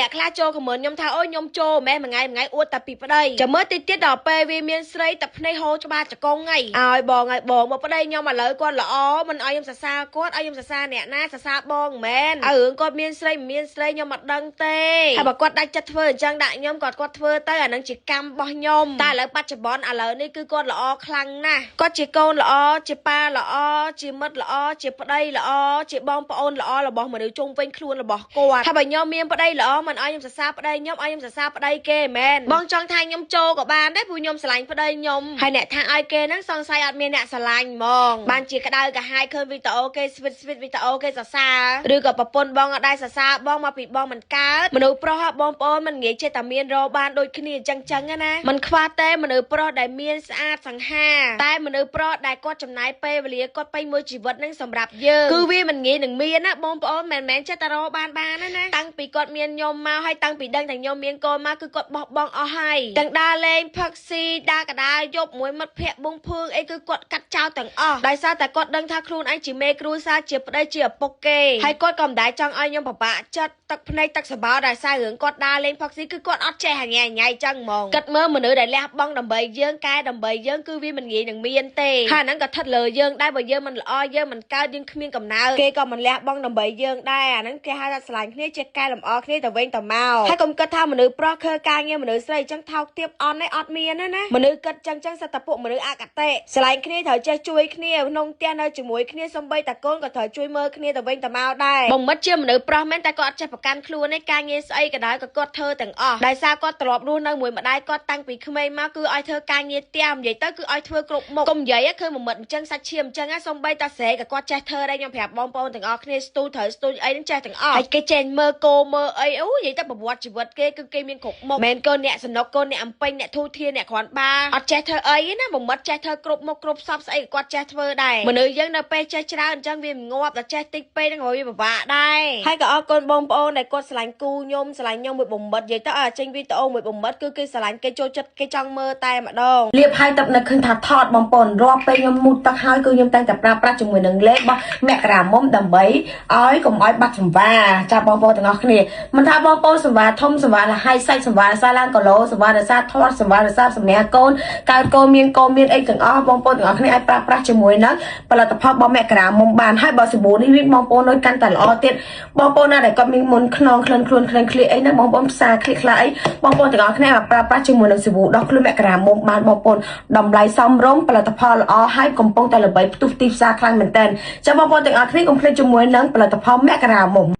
អ្នកខ្លះចូលខមមិនខ្ញុំថាអូយខ្ញុំចូលម៉ែមួយថ្ងៃអួតតែពីប្តីចាំមើលតិចទៀតដល់ពេលវាមានស្រីតែភ្នែកហូរច្បាស់ចកងថ្ងៃឲ្យបងមកប្តីខ្ញុំឥឡូវគាត់ល្អមិនឲ្យខ្ញុំសរសើរគាត់ឲ្យខ្ញុំសរសើរអ្នកណាសរសើរបងមែនឲ្យរឿងគាត់មានស្រីខ្ញុំអត់ដឹងទេហើយបើគាត់ដាច់ចិត្តធ្វើអញ្ចឹងដាក់ខ្ញុំគាត់ធ្វើទៅអានឹងជាកម្មរបស់ខ្ញុំតែឥឡូវបច្ចុប្បន្នឥឡូវនេះគឺគាត់ល្អខ្លាំងណាស់គាត់ជាកូនល្អជាប៉ាល្អជាមិត្តល្អជាប្តីល្អជាបងប្អូនល្អរបស់មនុស្សជុំវិញខ្លួនរបស់គាត់ថាបើខ្ញុំមានប្តីល្អមិនឲ្យខ្ញុំសរសើរប្តីខ្ញុំឲ្យខ្ញុំសរសើរប្តីគេមែនបងចង់ថាខ្ញុំចូលក៏បានដែរព្រោះខ្ញុំស្រឡាញ់ប្តីខ្ញុំហើយអ្នកថាឲ្យគេហ្នឹងសង្ស័យអត់មានអ្នកស្រឡាញ់ហ្មងបានជាក្តៅកាហាយឃើញវីដេអូគេស្វិតវីដេអូគេសរសើរឬក៏ប្រពន្ធបងអត់ដែរសរសើរបងមកពីបងមិនកើតមនុស្សប្រុសបងប្អូនមិនងាយចេះតែមានរោបានដូចគ្នាអញ្ចឹងណាមិនខ្វះទេមនុស្សប្រុសដែលមានស្អាតសង្ហាតែមនុស្សប្រុសដែលគាត់ចំណាយពេលវេលាគាត់ពេញមួយជីវិតហ្នឹងសម្រាប់យើងគឺវាមិនងាយនឹងមានណាបងប្អូនមិនមែនចេះតែរោបានណាតាំងពីគាត់មានខ្ញុំមកហើយតាំងពីដឹងតែខ្ញុំមានកូនមកគឺគាត់បោះបង់អស់ហើយទាំងដើរលេងផឹកស៊ីដើរកដាលយប់មួយមិត្តភ័ក្ដិបងភឿងអីគឺគាត់កាត់ចោលទាំងអស់ដោយសារតែគាត់ដឹងថាខ្លួនឯងជាមេគ្រួសារជាប្តីជាឪពុកគេហើយគាត់ក៏មិនដែលចង់ឲ្យខ្ញុំពិបាកចិត្តទឹកភ្នែកទឹកសបោដោយសាររឿងគាត់ដើរលេងផឹកស៊ីគឺគាត់អត់ចេះញ៉ៃចឹងហ្មងគិតមើលមនុស្សដែលលះបង់ដើម្បីយើងកែដើម្បីយើងគឺវាមិនងាយនឹងមានទេហើយហ្នឹងក៏ស្ថិតលើយើងដែរបើយើងមិនល្អយើងមិនកើតយើងគ្មានកំណើតគេក៏មិនលះបង់ដើម្បីយើងដែរអាហ្នឹងគេហៅថាស្រឡាញ់គ្នាជាកែលម្អគ្នាទៅវិញទៅមកហើយកុំគិតថាមនុស្សប្រុសឃើការងារមនុស្សស្រីចឹងថោកទាបអន់ឯអត់មានណាមនុស្សគិតចឹងសត្វតែពួកមនុស្សអកតេស្រឡាញ់គ្នាត្រូវចេះជួយគ្នាក្នុងផ្ទះនៅជាមួយគ្នាសំបីតាកូនក៏ត្រូវជួយមើលគ្នាទៅវិញទៅមកដែរបំមិតជាមនុស្សប្រុសមែនតែគាត់អត់ចេះប្រកាន់ខ្លួនឯការងារស្អីក៏ដោយក៏គាត់ធ្វើទាំងអស់ដោយសារគាត់ទ្រាំរស់នៅមួយម្ដាយគាត់តាំងពីក្មេងមកគឺឲ្យធ្វើការងារផ្ទះនិយាយទៅគឺឲ្យធ្វើគ្រប់មុខកុំនិយាយឃើញមួយមិត្តអញ្ចឹងសាច់ឈាមអញ្ចឹងសំបីតាស្រែក៏គាត់ចេះធ្វើដែរខ្ញុំប្រាប់បងប្អូនទាំងអស់គ្នាស្ទូត្រូវស្ទូអីនឹងចេះទាំងអស់ហើយគេចេះមើលគោមើលអីអូនិយាយទៅប្រវត្តិជីវិតគេគឺគេមានគ្រប់មុខមិនមែនកូនអ្នកសនុកកូនអ្នកអំពេញអ្នកធូធាអ្នកគ្រាន់បាអត់ចេះធ្វើអីណាបំមិតចេះធ្វើគ្រប់មុខគ្រប់សពស្អីគាត់ចេះធ្វើដែរមនុស្សយើងនៅពេលចេះច្រើនអញ្ចឹងវាងាប់តែចេះតិចពេកហ្នឹងវាពិបាកដែរហើយក៏អរគុណបងប្អូនដែលគាត់ស្រឡាញ់គូខ្ញុំស្រឡាញ់ខ្ញុំមួយបំមិតនិយាយទៅចេញវីដេអូមួយបំមិតគឺគេស្រឡាញ់គេចូលចិត្តគេចង់មើលតែម្ដងលៀបហើយទឹកនៅឃើញថាថតបងប្អូនរាប់ពេលខ្ញុំមុតទឹកហើយគឺខ្ញុំតែងតែប្រើប្រាស់ជាមួយនឹងលេខរបស់មករាមុំដើម្បីឲ្យកុំឲ្យបាត់សង្វារចាបងប្អូនទាំងអស់គ្នាមិនថាបងប្អូនសង្វារធំសង្វារលហើយសាច់សង្វារសារឡើងគីឡូសង្វារសារធាត់សង្វារសារសម្រាប់កូនកើតកូនមានកូនមានអីទាំងអស់បងប្អូនទាំងអស់គ្នាអាចប្រើប្រាស់ជាមួយនឹងផលិតផលរបស់មករាមុំបានហើយបើសាប៊ូនេះវាបងប្អូននៅកាន់តែល្អទៀតបងប្អូនណាដែលគាត់មានមុនខ្នងក្លិនខ្លួនក្លិនឃ្លៀអីហ្នឹងបងប្អូនផ្សារឃ្លៀខ្លះអីបងប្អូនទាំងអស់គ្នាអាចប្រើប្រាស់ជាមួយនឹងសាប៊ូដោះខ្លួនមករាមុំបានបងប្អូនតម្លៃសមរម្យផលិតផលល្អហើយកំពុងតែល្បីផ្ទុះទីផ្សារខ្លាំងមែនទែនចាំបងប្អូនទាំងអស់គ្នាកុំភ្លេចជាមួយនឹងផលិតផលមករាមុំ